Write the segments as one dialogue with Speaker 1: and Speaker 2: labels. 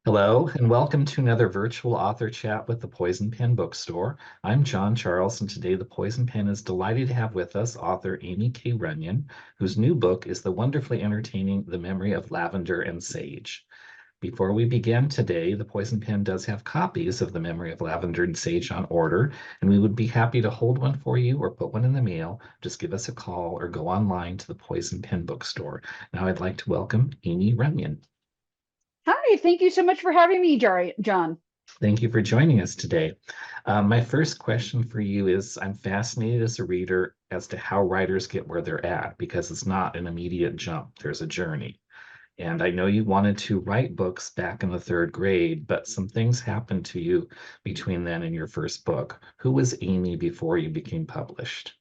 Speaker 1: Hello, and welcome to another virtual author chat with the Poison Pen Bookstore. I'm John Charles, and today the Poison Pen is delighted to have with us author Aimie K Runyon, whose new book is the wonderfully entertaining The Memory of Lavender and Sage. Before we begin today, the Poison Pen does have copies of The Memory of Lavender and Sage on order, and we would be happy to hold one for you or put one in the mail. Just give us a call or go online to the Poison Pen Bookstore. Now I'd like to welcome Aimie Runyon.
Speaker 2: Hi, thank you so much for having me, John.
Speaker 1: Thank you for joining us today. My first question for you is, I'm fascinated as a reader as to how writers get where they're at, because it's not an immediate jump. There's a journey. And I know you wanted to write books back in the third grade, but some things happened to you between then and your first book. Who was Aimie before you became published?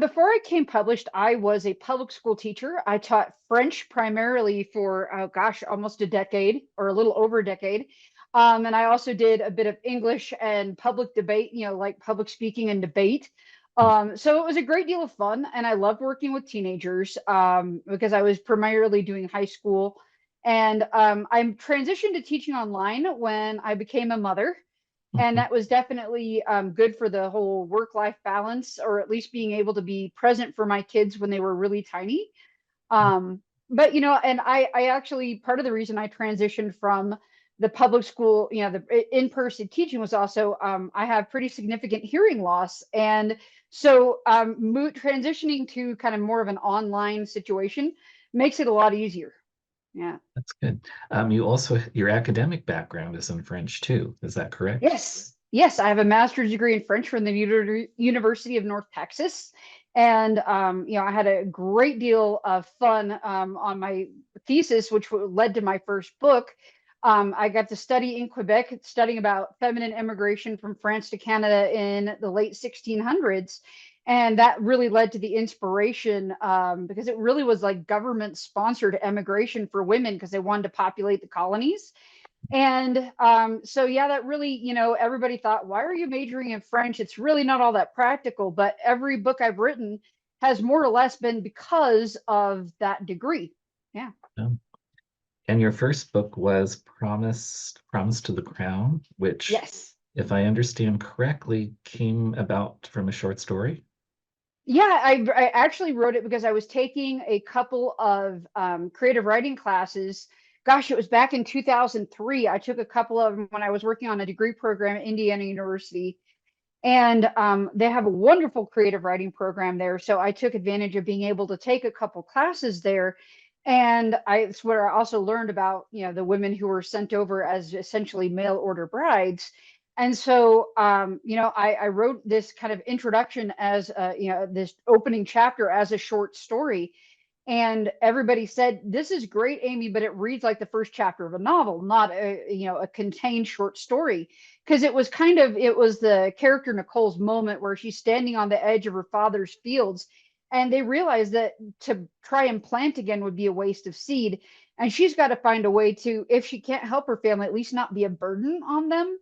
Speaker 2: Before I came published, I was a public school teacher. I taught French primarily for, oh gosh, almost a decade or a little over a decade. And I also did a bit of English and public debate, like public speaking and debate. So it was a great deal of fun, and I loved working with teenagers because I was primarily doing high school. And I transitioned to teaching online when I became a mother. And
Speaker 1: Mhm.
Speaker 2: that was definitely good for the whole work-life balance, or at least being able to be present for my kids when they were really tiny. But and I actually, part of the reason I transitioned from the public school, the in-person teaching, was also I have pretty significant hearing loss, and so transitioning to kind of more of an online situation makes it a lot easier. Yeah.
Speaker 1: That's good. You also, your academic background is in French too. Is that correct?
Speaker 2: Yes, yes, I have a master's degree in French from the University of North Texas, and I had a great deal of fun on my thesis, which led to my first book. I got to study in Quebec, studying about feminine immigration from France to Canada in the late 1600s. And that really led to the inspiration because it really was like government sponsored immigration for women because they wanted to populate the colonies. And so, yeah, that really, everybody thought, why are you majoring in French? It's really not all that practical. But every book I've written has more or less been because of that degree. Yeah.
Speaker 1: Um, and your first book was Promise to the Crown, which,
Speaker 2: Yes.
Speaker 1: if I understand correctly, came about from a short story.
Speaker 2: Yeah, I actually wrote it because I was taking a couple of creative writing classes. Gosh, it was back in 2003. I took a couple of them when I was working on a degree program at Indiana University. And they have a wonderful creative writing program there. So I took advantage of being able to take a couple classes there. And it's where I also learned about, the women who were sent over as essentially mail order brides. And so, I wrote this kind of introduction as, this opening chapter as a short story. And everybody said, "This is great, Aimie, but it reads like the first chapter of a novel, not a contained short story." Because it was the character Nicole's moment where she's standing on the edge of her father's fields, and they realize that to try and plant again would be a waste of seed, and she's got to find a way to, if she can't help her family, at least not be a burden on them.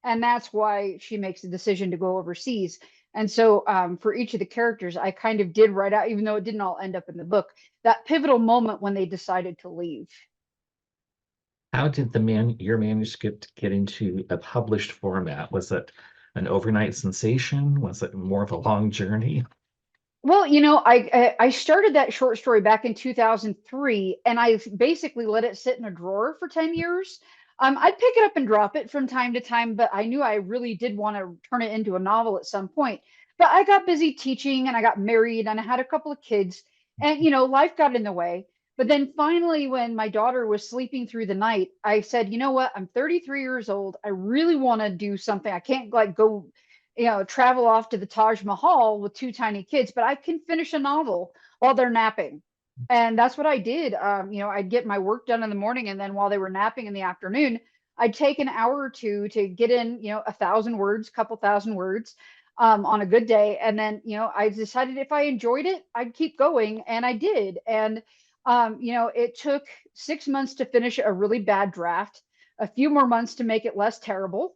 Speaker 2: And that's why she makes the decision to go overseas. And so, for each of the characters, I kind of did write out, even though it didn't all end up in the book, that pivotal moment when they decided to leave.
Speaker 1: How did your manuscript get into a published format? Was it an overnight sensation? Was it more of a long journey?
Speaker 2: Well, I started that short story back in 2003, and I basically let it sit in a drawer for 10 years. I'd pick it up and drop it from time to time, but I knew I really did want to turn it into a novel at some point. But I got busy teaching, and I got married, and I had a couple of kids, and life got in the way. But then finally, when my daughter was sleeping through the night, I said, "You know what? I'm 33 years old. I really want to do something. I can't like go travel off to the Taj Mahal with two tiny kids, but I can finish a novel while they're napping." And that's what I did. I'd get my work done in the morning, and then while they were napping in the afternoon, I'd take an hour or two to get in, 1,000 words, couple thousand words on a good day. And then, I decided if I enjoyed it, I'd keep going. And I did. And, it took 6 months to finish a really bad draft, a few more months to make it less terrible.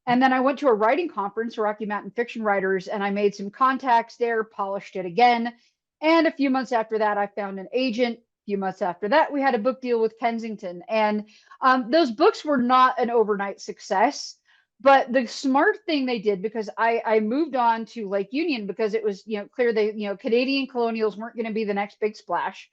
Speaker 2: And then I went to a writing conference, Rocky Mountain Fiction Writers, and I made some contacts there, polished it again. And a few months after that, I found an agent. few months after that, we had a book deal with Kensington. And those books were not an overnight success. But the smart thing they did, because I moved on to Lake Union because it was, clear they, Canadian colonials weren't going to be the next big splash,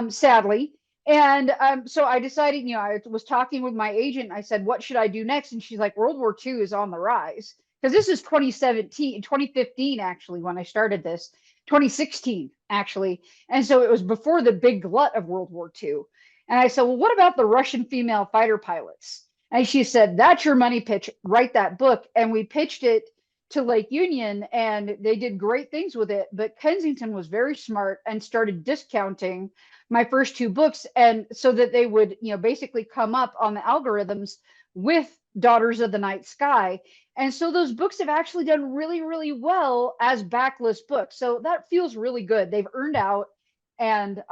Speaker 2: sadly. And so I decided, I was talking with my agent. I said, what should I do next? And she's like, World War II is on the rise. Because this is 2017, 2015, actually, when I started this, 2016, actually. And so it was before the big glut of World War II. And I said, well, what about the Russian female fighter pilots? And she said, that's your money pitch. Write that book. And we pitched it to Lake Union and they did great things with it. But Kensington was very smart and started discounting my first two books. And so that they would, basically come up on the algorithms with Daughters of the Night Sky. And so those books have actually done really, really well as backlist books. So that feels really good. They've earned out. And,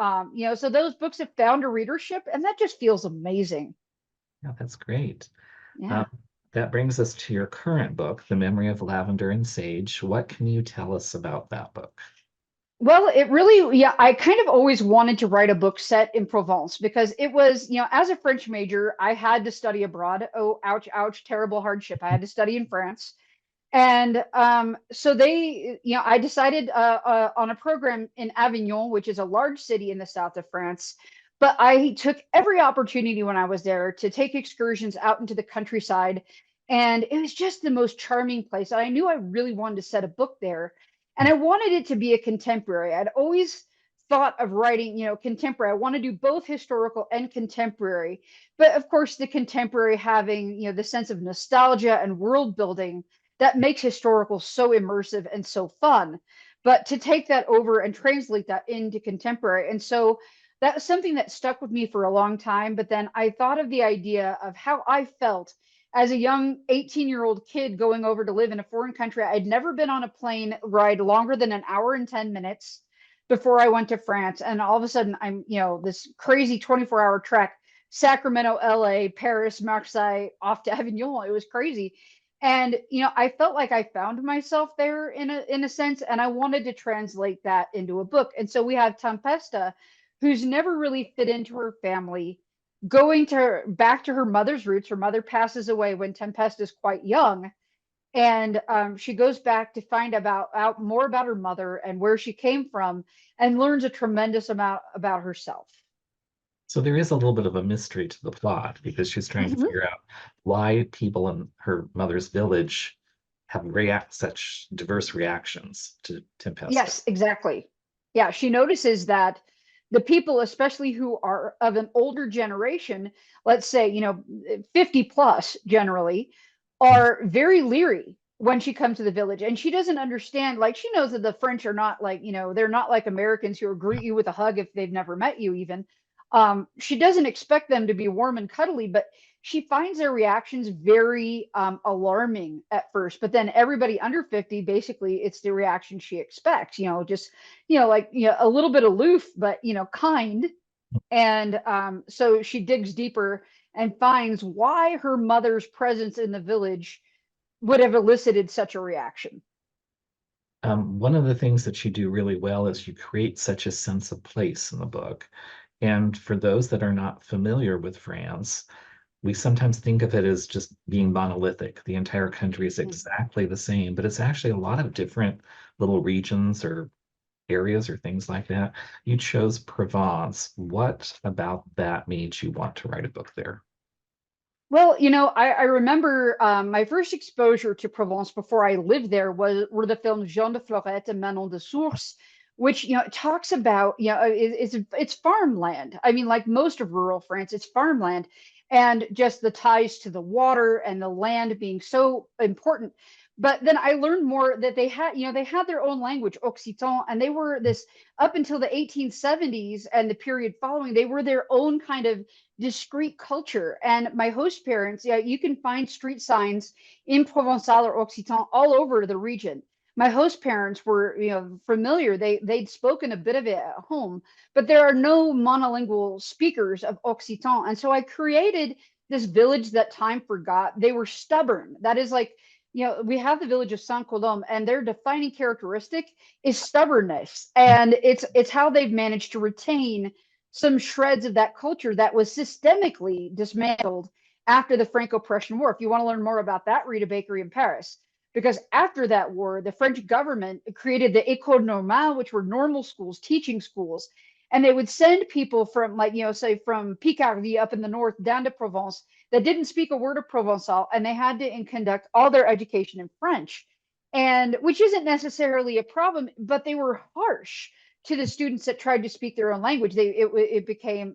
Speaker 2: so those books have found a readership and that just feels amazing.
Speaker 1: Yeah, that's great.
Speaker 2: Yeah.
Speaker 1: Um, that brings us to your current book, The Memory of Lavender and Sage. What can you tell us about that book?
Speaker 2: Well, it really, yeah, I kind of always wanted to write a book set in Provence because it was, as a French major, I had to study abroad. Oh, ouch, ouch, terrible hardship. I had to study in France. And so they, I decided on a program in Avignon, which is a large city in the south of France. But I took every opportunity when I was there to take excursions out into the countryside. And it was just the most charming place. I knew I really wanted to set a book there. And I wanted it to be a contemporary. I'd always thought of writing, contemporary. I want to do both historical and contemporary. But of course, the contemporary having, the sense of nostalgia and world building that makes historical so immersive and so fun. But to take that over and translate that into contemporary. And so that was something that stuck with me for a long time. But then I thought of the idea of how I felt as a young 18-year-old kid going over to live in a foreign country. I'd never been on a plane ride longer than an hour and 10 minutes before I went to France. And all of a sudden, I'm, this crazy 24-hour trek, Sacramento, LA, Paris, Marseille, off to Avignon. It was crazy. And I felt like I found myself there in a sense, and I wanted to translate that into a book. And so we have Tempesta, who's never really fit into her family, going back to her mother's roots. Her mother passes away when Tempesta is quite young, and she goes back to find out more about her mother and where she came from, and learns a tremendous amount about herself.
Speaker 1: So there is a little bit of a mystery to the plot because she's trying to
Speaker 2: Mhm.
Speaker 1: figure out why people in her mother's village have such diverse reactions to Tempesta.
Speaker 2: Yes, exactly. Yeah, she notices that the people, especially who are of an older generation, let's say, 50 plus generally, are very leery when she comes to the village. And she doesn't understand, like, she knows that the French are not like, they're not like Americans who will greet you with a hug if they've never met you, even. She doesn't expect them to be warm and cuddly, but she finds their reactions very alarming at first. But then everybody under 50, basically, it's the reaction she expects, just, like, a little bit aloof, but, kind. And so she digs deeper and finds why her mother's presence in the village would have elicited such a reaction.
Speaker 1: One of the things that you do really well is you create such a sense of place in the book. And for those that are not familiar with France, we sometimes think of it as just being monolithic. The entire country is
Speaker 2: Mhm.
Speaker 1: exactly the same, but it's actually a lot of different little regions or areas or things like that. You chose Provence. What about that made you want to write a book there?
Speaker 2: Well, I remember my first exposure to Provence before I lived there were the films Jean de Florette and Manon de Source, which talks about it's farmland. I mean, like most of rural France, it's farmland, and just the ties to the water and the land being so important. But then I learned more that they had their own language, Occitan, and they were this up until the 1870s and the period following. They were their own kind of discrete culture. And my host parents, yeah, you can find street signs in Provençal or Occitan all over the region. My host parents were, familiar. They'd spoken a bit of it at home, but there are no monolingual speakers of Occitan. And so I created this village that time forgot. They were stubborn. That is like, we have the village of Saint Colombe, and their defining characteristic is stubbornness, and it's how they've managed to retain some shreds of that culture that was systemically dismantled after the Franco-Prussian War. If you want to learn more about that, read A Bakery in Paris. Because after that war, the French government created the École Normale, which were normal schools, teaching schools, and they would send people from, like, say from Picardy up in the north down to Provence that didn't speak a word of Provençal, and they had to conduct all their education in French, and which isn't necessarily a problem, but they were harsh to the students that tried to speak their own language. It became,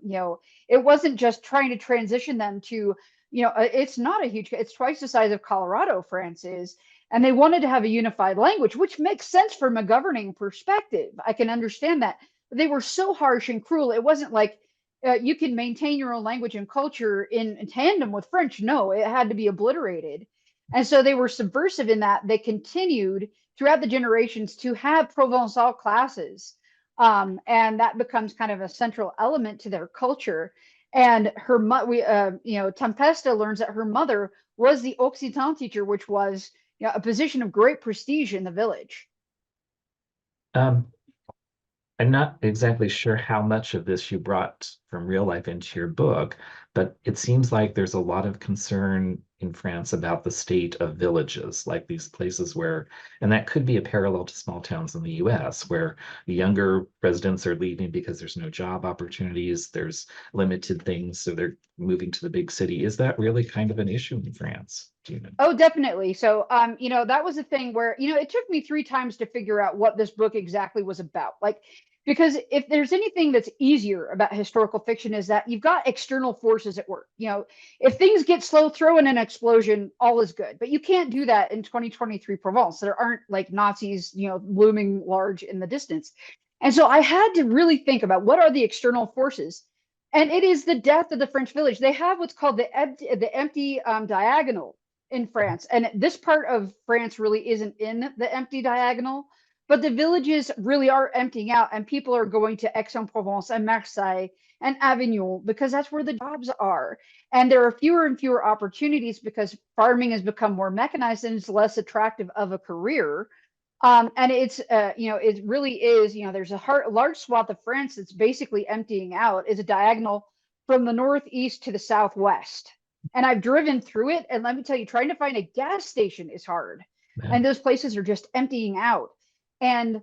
Speaker 2: it wasn't just trying to transition them to, it's not a huge, it's twice the size of Colorado, France is, and they wanted to have a unified language, which makes sense from a governing perspective. I can understand that. But they were so harsh and cruel. It wasn't like you can maintain your own language and culture in tandem with French. No, it had to be obliterated. And so they were subversive in that they continued throughout the generations to have Provençal classes. And that becomes kind of a central element to their culture. And Tempesta learns that her mother was the Occitan teacher, which was a position of great prestige in the village.
Speaker 1: Um, I'm not exactly sure how much of this you brought from real life into your book, but it seems like there's a lot of concern in France about the state of villages, like these places where, and that could be a parallel to small towns in the US, where the younger residents are leaving because there's no job opportunities, there's limited things, so they're moving to the big city. Is that really kind of an issue in France? Do you know?
Speaker 2: Oh, definitely. So, that was a thing where, it took me 3 times to figure out what this book exactly was about. Like, because if there's anything that's easier about historical fiction is that you've got external forces at work. If things get slow, throw in an explosion, all is good. But you can't do that in 2023 Provence. There aren't like Nazis, looming large in the distance. And so I had to really think about what are the external forces. And it is the death of the French village. They have what's called the empty diagonal in France. And this part of France really isn't in the empty diagonal, but the villages really are emptying out, and people are going to Aix-en-Provence and Marseille and Avignon because that's where the jobs are. And there are fewer and fewer opportunities because farming has become more mechanized and it's less attractive of a career. And it really is, there's a large swath of France that's basically emptying out, is a diagonal from the northeast to the southwest. And I've driven through it, and let me tell you, trying to find a gas station is hard.
Speaker 1: Yeah.
Speaker 2: And those places are just emptying out. And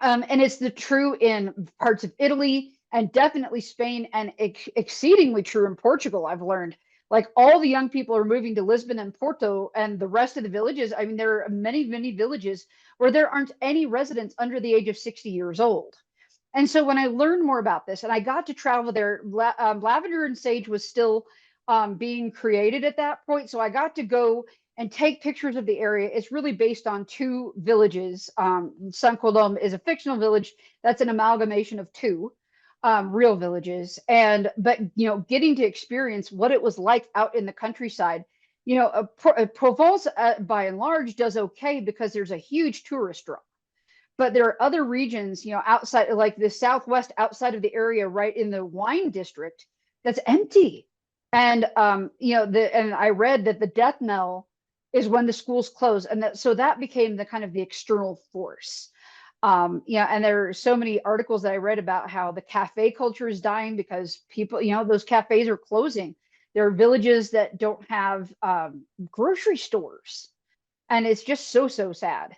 Speaker 2: it's the true in parts of Italy and definitely Spain, and exceedingly true in Portugal. I've learned, like, all the young people are moving to Lisbon and Porto, and the rest of the villages. I mean, there are many, many villages where there aren't any residents under the age of 60 years old. And so when I learned more about this, and I got to travel there, Lavender and Sage was still being created at that point. So I got to go and take pictures of the area. It's really based on 2 villages. Saint-Colombe is a fictional village that's an amalgamation of 2 real villages. But getting to experience what it was like out in the countryside. Provence, by and large, does okay because there's a huge tourist draw. But there are other regions, outside, like the southwest, outside of the area, right in the wine district, that's empty. And and I read that the death knell is when the schools close, and that became the kind of the external force. And there are so many articles that I read about how the cafe culture is dying because people, those cafes are closing. There are villages that don't have grocery stores, and it's just so sad.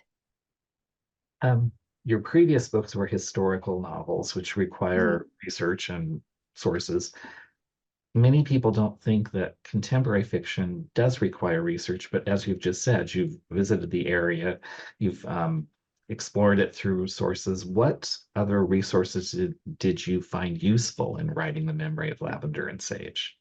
Speaker 1: Your previous books were historical novels, which
Speaker 2: Mhm.
Speaker 1: require research and sources. Many people don't think that contemporary fiction does require research, but as you've just said, you've visited the area, you've explored it through sources. What other resources did you find useful in writing The Memory of Lavender and Sage?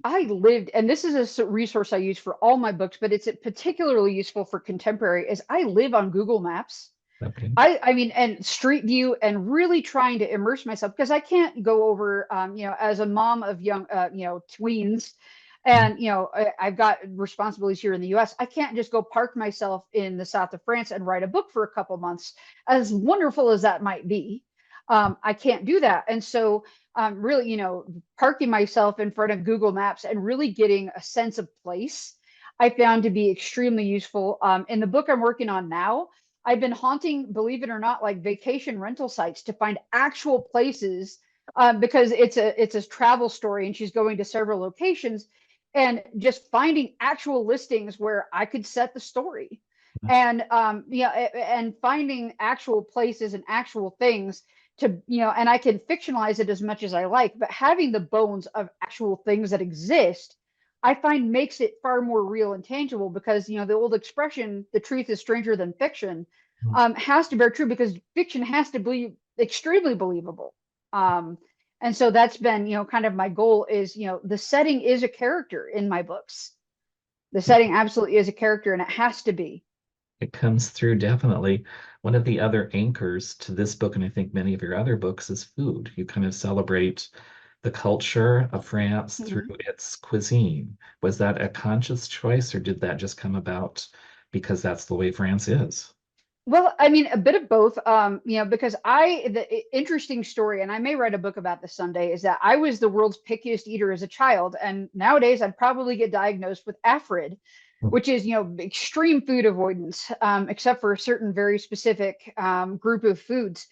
Speaker 2: I lived, and this is a resource I use for all my books, but it's particularly useful for contemporary, is I live on Google Maps.
Speaker 1: Okay.
Speaker 2: I mean, and Street View, and really trying to immerse myself because I can't go over, as a mom of young, tweens,
Speaker 1: Mm.
Speaker 2: and I've got responsibilities here in the U.S. I can't just go park myself in the south of France and write a book for a couple months, as wonderful as that might be. I can't do that, and so really, parking myself in front of Google Maps and really getting a sense of place, I found to be extremely useful. In the book I'm working on now, I've been haunting, believe it or not, like vacation rental sites to find actual places because it's a travel story and she's going to several locations, and just finding actual listings where I could set the story, and and finding actual places and actual things to, and I can fictionalize it as much as I like, but having the bones of actual things that exist, I find makes it far more real and tangible, because the old expression, "the truth is stranger than fiction," has to bear true, because fiction has to be extremely believable. Um, and so that's been, kind of my goal is, the setting is a character in my books. The setting absolutely is a character, and it has to be.
Speaker 1: It comes through definitely. One of the other anchors to this book, and I think many of your other books, is food. You kind of celebrate the culture of France through
Speaker 2: Mhm.
Speaker 1: its cuisine. Was that a conscious choice, or did that just come about because that's the way France is?
Speaker 2: Well, I mean, a bit of both. Because interesting story, and I may write a book about this someday, is that I was the world's pickiest eater as a child, and nowadays I'd probably get diagnosed with AFRID, which is, extreme food avoidance, except for a certain very specific group of foods.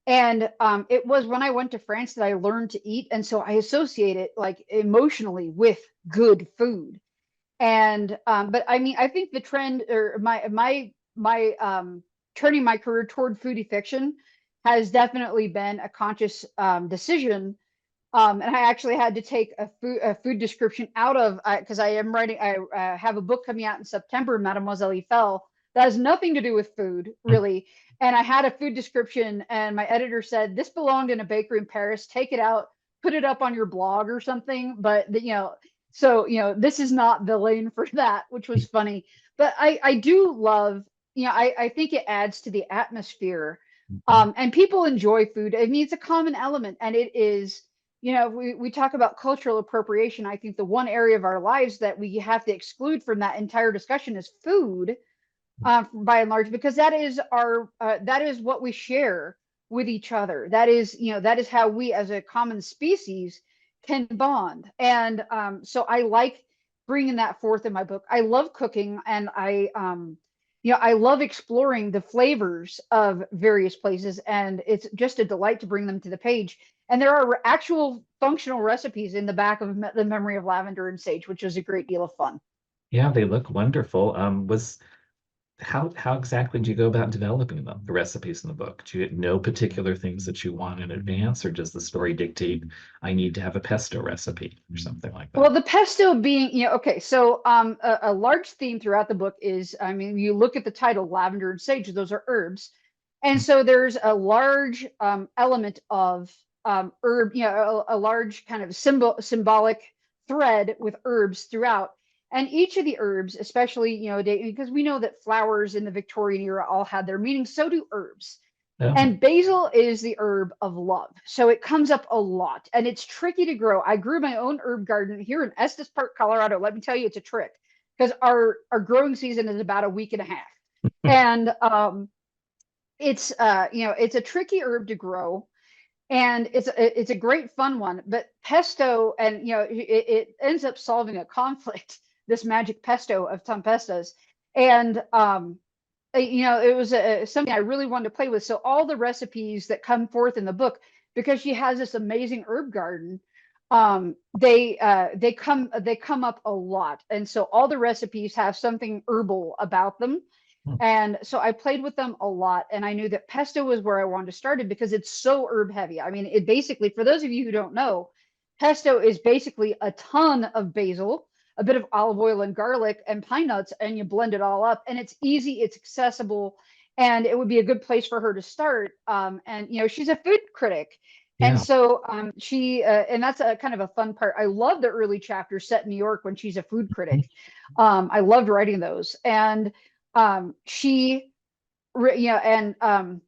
Speaker 2: And it was when I went to France that I learned to eat, and so I associate it like emotionally with good food. And but I mean, I think the trend, or my turning my career toward foodie fiction, has definitely been a conscious decision. And I actually had to take a food description out of, because I am writing. I have a book coming out in September, Mademoiselle Eiffel, that has nothing to do with food really. And I had a food description, and my editor said this belonged in a bakery in Paris. Take it out, put it up on your blog or something. But so this is not the lane for that, which was funny. But I do love, I think it adds to the atmosphere. And people enjoy food. I mean, it's a common element, and it is, we talk about cultural appropriation. I think the one area of our lives that we have to exclude from that entire discussion is food, by and large, because that is what we share with each other. That is how we as a common species can bond. And so I like bringing that forth in my book. I love cooking, and I love exploring the flavors of various places, and it's just a delight to bring them to the page. And there are actual functional recipes in the back of The Memory of Lavender and Sage, which is a great deal of fun.
Speaker 1: Yeah, they look wonderful. Was how exactly do you go about developing them, the recipes in the book? Do you know particular things that you want in advance, or does the story dictate I need to have a pesto recipe or something like
Speaker 2: Well,
Speaker 1: that?
Speaker 2: the pesto being, okay, so a large theme throughout the book is, I mean, you look at the title, lavender and sage, those are herbs. And so there's a large element of herb, a large kind of symbolic thread with herbs throughout. And each of the herbs, especially, because we know that flowers in the Victorian era all had their meaning, so do herbs.
Speaker 1: Oh,
Speaker 2: And basil is the herb of love. So it comes up a lot, and it's tricky to grow. I grew my own herb garden here in Estes Park, Colorado. Let me tell you, it's a trick, because our growing season is about a week and a half. And it's a tricky herb to grow, and it's a great fun one. But pesto, and it ends up solving a conflict, this magic pesto of tempestas. And it was something I really wanted to play with. So all the recipes that come forth in the book, because she has this amazing herb garden, they come up a lot, and so all the recipes have something herbal about them. And so I played with them a lot, and I knew that pesto was where I wanted to start it, because it's so herb heavy. I mean, it basically, for those of you who don't know, pesto is basically a ton of basil, a bit of olive oil and garlic and pine nuts, and you blend it all up. And it's easy, it's accessible, and it would be a good place for her to start. And she's a food critic. And
Speaker 1: yeah.
Speaker 2: so and that's a kind of a fun part. I love the early chapters set in New York when she's a food critic. I loved writing those. And she and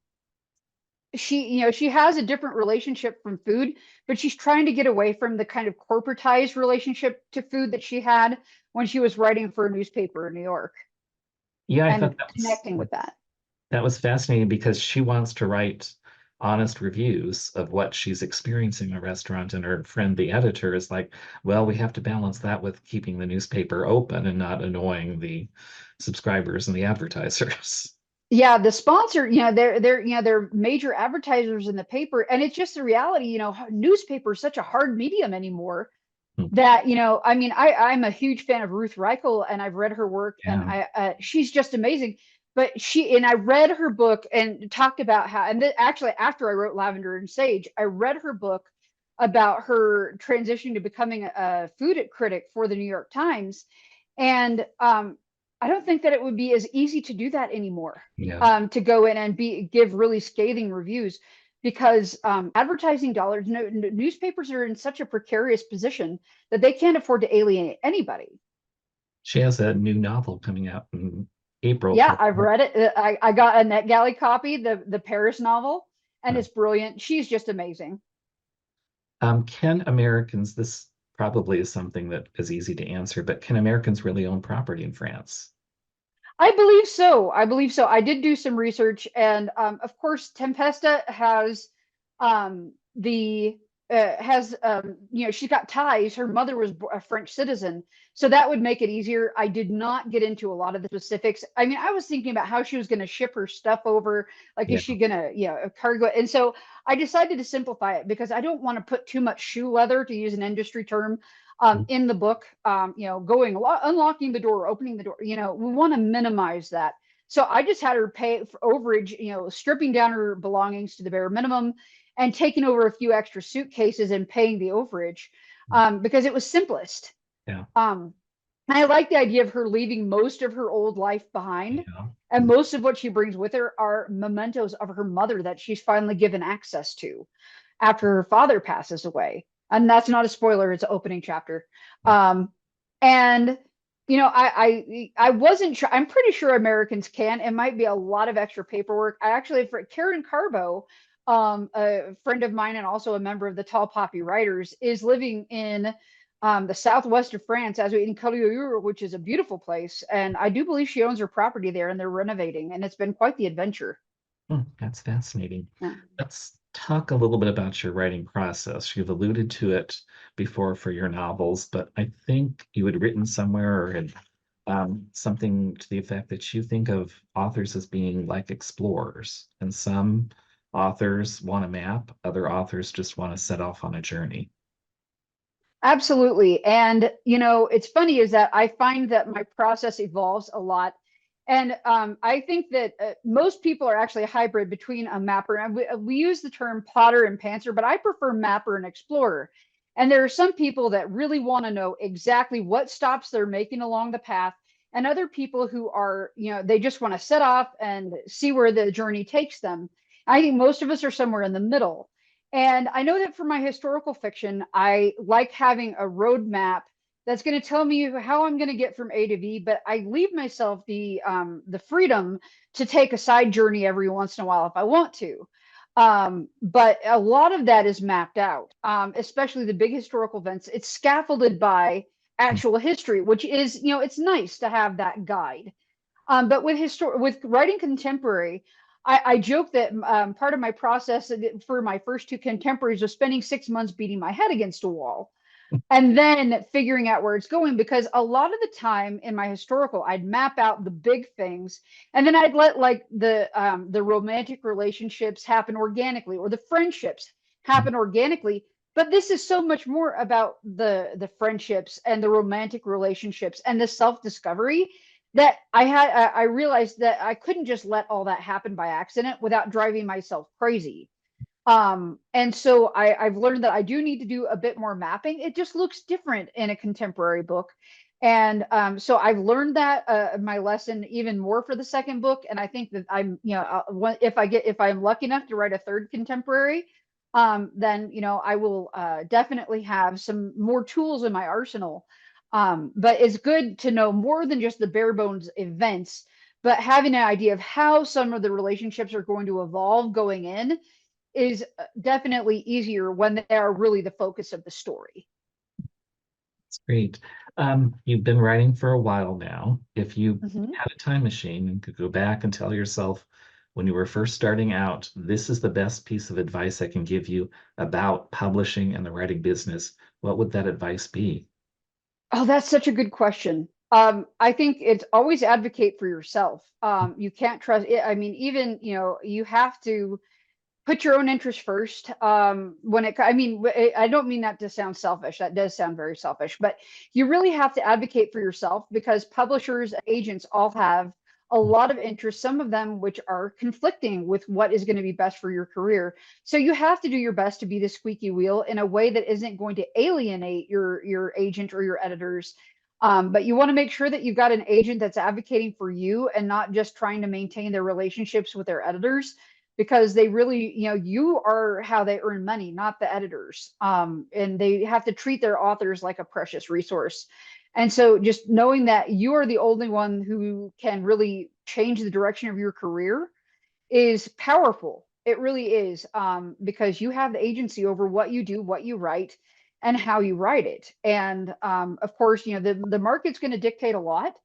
Speaker 2: she has a different relationship from food, but she's trying to get away from the kind of corporatized relationship to food that she had when she was writing for a newspaper in New York,
Speaker 1: Yeah, I thought
Speaker 2: and connecting with that.
Speaker 1: that was fascinating because she wants to write honest reviews of what she's experiencing in a restaurant, and her friend, the editor, is like, well, we have to balance that with keeping the newspaper open and not annoying the subscribers and the advertisers.
Speaker 2: Yeah, the sponsor, they're major advertisers in the paper, and it's just the reality. Newspaper is such a hard medium anymore
Speaker 1: Hmm.
Speaker 2: that, I mean, I'm a huge fan of Ruth Reichel, and I've read her work, and
Speaker 1: Yeah.
Speaker 2: she's just amazing. But I read her book and talked about how, and actually after I wrote Lavender and Sage, I read her book about her transitioning to becoming a food critic for the New York Times, and I don't think that it would be as easy to do that anymore.
Speaker 1: Yeah.
Speaker 2: To go in and give really scathing reviews, because advertising dollars, newspapers are in such a precarious position that they can't afford to alienate anybody.
Speaker 1: She has a new novel coming out in April
Speaker 2: Yeah,
Speaker 1: called.
Speaker 2: I've read it. I got a NetGalley copy, the Paris novel, and
Speaker 1: uh,
Speaker 2: it's brilliant. She's just amazing.
Speaker 1: Can Americans, this probably is something that is easy to answer, but can Americans really own property in France?
Speaker 2: I believe so. I believe so. I did do some research, and of course, Tempesta the has she's got ties. Her mother was a French citizen, so that would make it easier. I did not get into a lot of the specifics. I mean, I was thinking about how she was going to ship her stuff over. Like, is
Speaker 1: Yeah.
Speaker 2: she gonna, a cargo? And so I decided to simplify it because I don't want to put too much shoe leather, to use an industry term, in the book, going unlocking the door, opening the door. We want to minimize that. So I just had her pay for overage, stripping down her belongings to the bare minimum and taking over a few extra suitcases and paying the overage, because it was simplest.
Speaker 1: Yeah.
Speaker 2: Um, and I like the idea of her leaving most of her old life behind.
Speaker 1: Yeah.
Speaker 2: And most of what she brings with her are mementos of her mother that she's finally given access to after her father passes away. And that's not a spoiler, it's an opening chapter. Um, and I wasn't sure. I'm pretty sure Americans can. It might be a lot of extra paperwork. I actually, for Karen Carbo, a friend of mine and also a member of the Tall Poppy Writers, is living in the southwest of France, as in Collioure, which is a beautiful place. And I do believe she owns her property there, and they're renovating, and it's been quite the adventure.
Speaker 1: That's fascinating.
Speaker 2: Yeah.
Speaker 1: Let's talk a little bit about your writing process. You've alluded to it before for your novels, but I think you had written somewhere or had something to the effect that you think of authors as being like explorers, and some authors want a map, other authors just want to set off on a journey.
Speaker 2: Absolutely. And, it's funny is that I find that my process evolves a lot. And I think that most people are actually a hybrid between a mapper, and we use the term plotter and pantser, but I prefer mapper and explorer. And there are some people that really want to know exactly what stops they're making along the path, and other people who are, they just want to set off and see where the journey takes them. I think most of us are somewhere in the middle. And I know that for my historical fiction, I like having a roadmap that's going to tell me how I'm going to get from A to B, but I leave myself the freedom to take a side journey every once in a while if I want to. But a lot of that is mapped out, especially the big historical events. It's scaffolded by actual history, which is, it's nice to have that guide. But with writing contemporary, I joke that part of my process for my first two contemporaries was spending 6 months beating my head against a wall and then figuring out where it's going, because a lot of the time in my historical, I'd map out the big things, and then I'd let like the romantic relationships happen organically, or the friendships happen organically. But this is so much more about the friendships and the romantic relationships and the self discovery, that I realized that I couldn't just let all that happen by accident without driving myself crazy. And so I've learned that I do need to do a bit more mapping. It just looks different in a contemporary book. And so I've learned that my lesson even more for the second book. And I think that if I'm lucky enough to write a third contemporary, then, I will definitely have some more tools in my arsenal. But it's good to know more than just the bare bones events, but having an idea of how some of the relationships are going to evolve going in is definitely easier when they are really the focus of the story.
Speaker 1: It's great. You've been writing for a while now. If you
Speaker 2: Mhm.
Speaker 1: had a time machine and could go back and tell yourself when you were first starting out, this is the best piece of advice I can give you about publishing and the writing business, what would that advice be?
Speaker 2: Oh, that's such a good question. I think it's always advocate for yourself. You can't trust it. I mean, even, you have to put your own interest first. I mean, I don't mean that to sound selfish. That does sound very selfish, but you really have to advocate for yourself because publishers, agents all have a lot of interests, some of them which are conflicting with what is going to be best for your career. So you have to do your best to be the squeaky wheel in a way that isn't going to alienate your agent or your editors. But you want to make sure that you've got an agent that's advocating for you and not just trying to maintain their relationships with their editors, because they really, you are how they earn money, not the editors. And they have to treat their authors like a precious resource. And so just knowing that you are the only one who can really change the direction of your career is powerful. It really is, because you have the agency over what you do, what you write, and how you write it. And of course, the market's going to dictate a lot,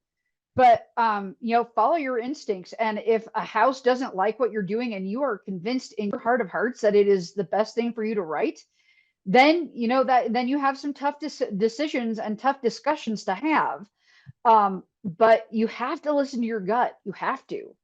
Speaker 2: but follow your instincts. And if a house doesn't like what you're doing and you are convinced in your heart of hearts that it is the best thing for you to write, then then you have some tough decisions and tough discussions to have. But you have to listen to your gut. You have to.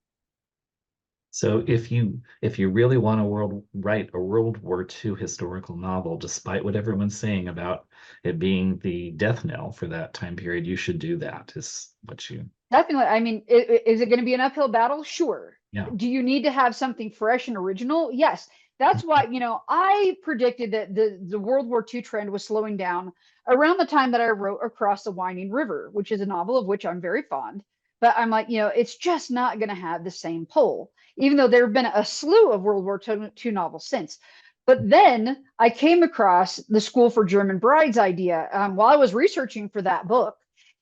Speaker 1: So if you really want to write a World War II historical novel, despite what everyone's saying about it being the death knell for that time period, you should do that, is what you,
Speaker 2: Definitely. I mean, is it going to be an uphill battle? Sure.
Speaker 1: yeah.
Speaker 2: Do you need to have something fresh and original? Yes. That's why, I predicted that the World War II trend was slowing down around the time that I wrote Across the Winding River, which is a novel of which I'm very fond. But I'm like, it's just not going to have the same pull, even though there have been a slew of World War II novels since. But then I came across the School for German Brides idea while I was researching for that book,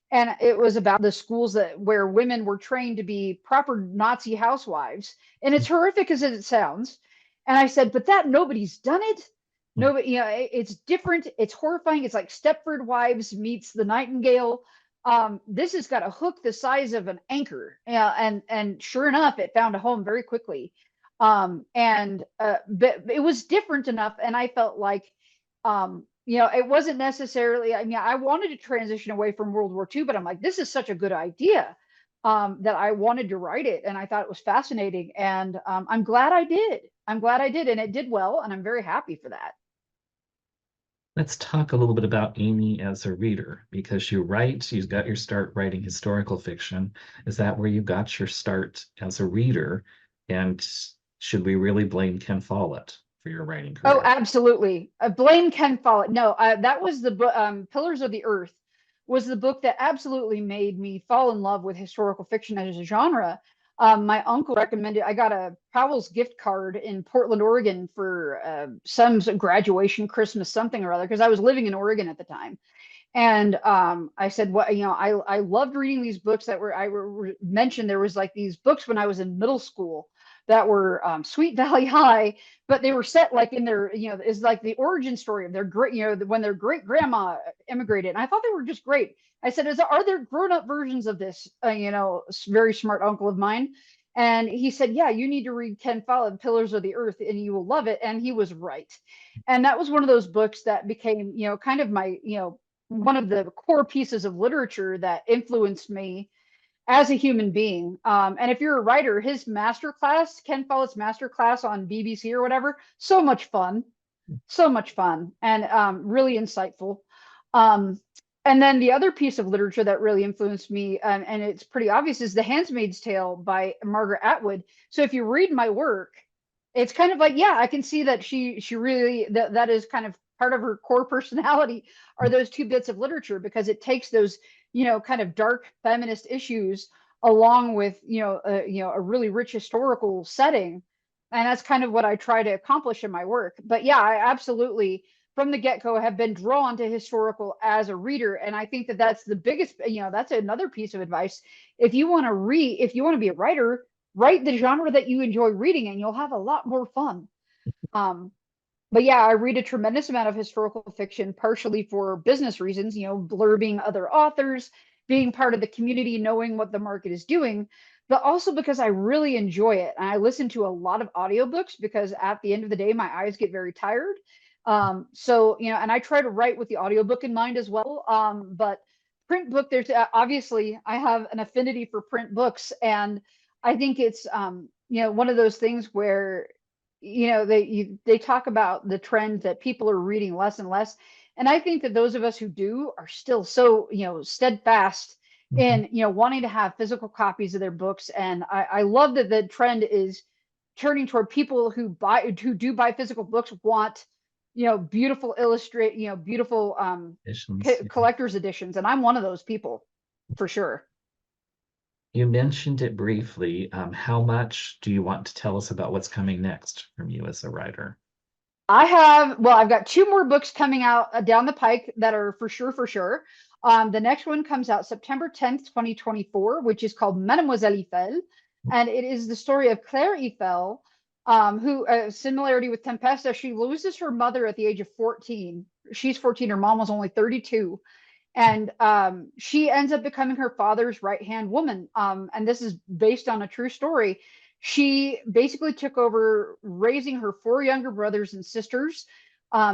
Speaker 2: and it was about the schools where women were trained to be proper Nazi housewives, and it's horrific as it sounds. And I said, but that nobody's done it. Nobody, it's different. It's horrifying. It's like Stepford Wives meets The Nightingale. This has got a hook the size of an anchor, and sure enough, it found a home very quickly. But it was different enough, and I felt like it wasn't necessarily, I mean, I wanted to transition away from World War II, but I'm like, this is such a good idea, that I wanted to write it. And I thought it was fascinating. And I'm glad I did. I'm glad I did. And it did well. And I'm very happy for that.
Speaker 1: Let's talk a little bit about Amy as a reader, because you got your start writing historical fiction. Is that where you got your start as a reader? And should we really blame Ken Follett for your writing
Speaker 2: Oh,
Speaker 1: career?
Speaker 2: absolutely. Blame Ken Follett. No, that was the book. Pillars of the Earth was the book that absolutely made me fall in love with historical fiction as a genre. My uncle recommended. I got a Powell's gift card in Portland, Oregon for some graduation, Christmas, something or other, because I was living in Oregon at the time. And I said, what, I loved reading these books that were mentioned. There was like these books when I was in middle school that were Sweet Valley High, but they were set like in their, is like the origin story of their great, when their great grandma immigrated. And I thought they were just great. I said, are there grown up versions of this? Very smart uncle of mine. And he said, yeah, you need to read Ken Follett, Pillars of the Earth, and you will love it. And he was right. And that was one of those books that became, kind of my, one of the core pieces of literature that influenced me as a human being. And if you're a writer, his masterclass, Ken Follett's masterclass on BBC or whatever, so much fun, and really insightful. Um, and then the other piece of literature that really influenced me, and it's pretty obvious, is The Handmaid's Tale by Margaret Atwood. So if you read my work, it's kind of like, yeah, I can see that she really, that is kind of part of her core personality, are those two bits of literature, because it takes those, kind of dark feminist issues along with, a really rich historical setting. And that's kind of what I try to accomplish in my work. But yeah, I absolutely, from the get-go, have been drawn to historical as a reader. And I think that that's the biggest, that's another piece of advice. If you want to be a writer, write the genre that you enjoy reading, and you'll have a lot more fun. Um, but yeah, I read a tremendous amount of historical fiction, partially for business reasons, blurbing other authors, being part of the community, knowing what the market is doing, but also because I really enjoy it. And I listen to a lot of audiobooks because at the end of the day, my eyes get very tired. And I try to write with the audiobook in mind as well. But print book, there's obviously I have an affinity for print books, and I think it's one of those things where they talk about the trend that people are reading less and less, and I think that those of us who do are still so steadfast
Speaker 1: Mhm.
Speaker 2: in wanting to have physical copies of their books, and I love that the trend is turning toward people who do buy physical books want beautiful illustrate beautiful
Speaker 1: Editions, yeah.
Speaker 2: collector's editions, and I'm one of those people for sure.
Speaker 1: You mentioned it briefly. How much do you want to tell us about what's coming next from you as a writer?
Speaker 2: I've got two more books coming out down the pike that are for sure. The next one comes out September 10th, 2024, which is called Mademoiselle Eiffel. And it is the story of Claire Eiffel, who, similarity with Tempesta, she loses her mother at the age of 14. She's 14, her mom was only 32. And she ends up becoming her father's right hand woman. And this is based on a true story. She basically took over raising her four younger brothers and sisters.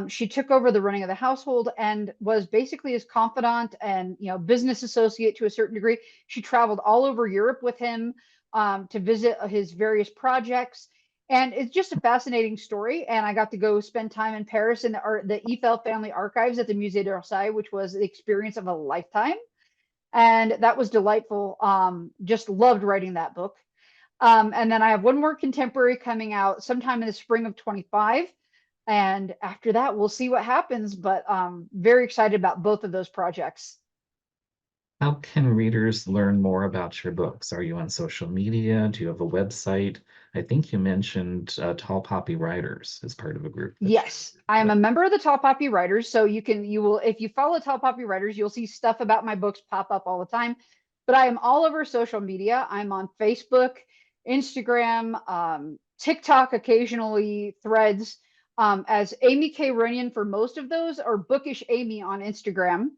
Speaker 2: She took over the running of the household and was basically his confidant and business associate to a certain degree. She traveled all over Europe with him to visit his various projects, and it's just a fascinating story. And I got to go spend time in Paris in the Eiffel family archives at the Musée d'Orsay, which was the experience of a lifetime. And that was delightful. Just loved writing that book. And then I have one more contemporary coming out sometime in the spring of 25. And after that, we'll see what happens. But very excited about both of those projects.
Speaker 1: How can readers learn more about your books? Are you on social media? Do you have a website? I think you mentioned Tall Poppy Writers as part of a group that you
Speaker 2: Yes, I am
Speaker 1: with.
Speaker 2: a member of the Tall Poppy Writers, so you will, if you follow Tall Poppy Writers, you'll see stuff about my books pop up all the time. But I am all over social media. I'm on Facebook, Instagram, TikTok, occasionally Threads, as Aimie K Runyon for most of those, or Bookish Amy on Instagram.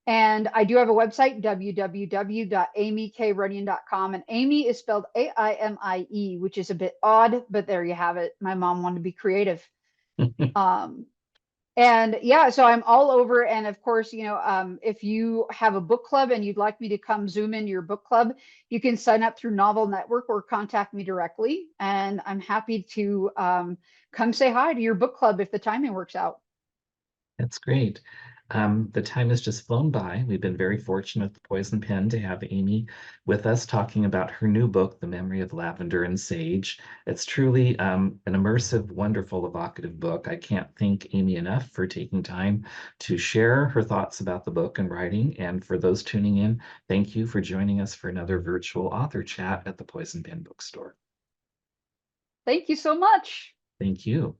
Speaker 2: And I do have a website, www.aimiekrunyon.com. And Amy is spelled Aimie, which is a bit odd, but there you have it. My mom wanted to be creative. Um, and yeah, so I'm all over. And of course, if you have a book club and you'd like me to come zoom into your book club, you can sign up through Novel Network or contact me directly. And I'm happy to come say hi to your book club if the timing works out.
Speaker 1: That's great. The time has just flown by. We've been very fortunate at the Poison Pen to have Aimie with us talking about her new book, The Memory of Lavender and Sage. It's truly an immersive, wonderful, evocative book. I can't thank Aimie enough for taking time to share her thoughts about the book and writing. And for those tuning in, thank you for joining us for another virtual author chat at the Poison Pen Bookstore.
Speaker 2: Thank you so much.
Speaker 1: Thank you.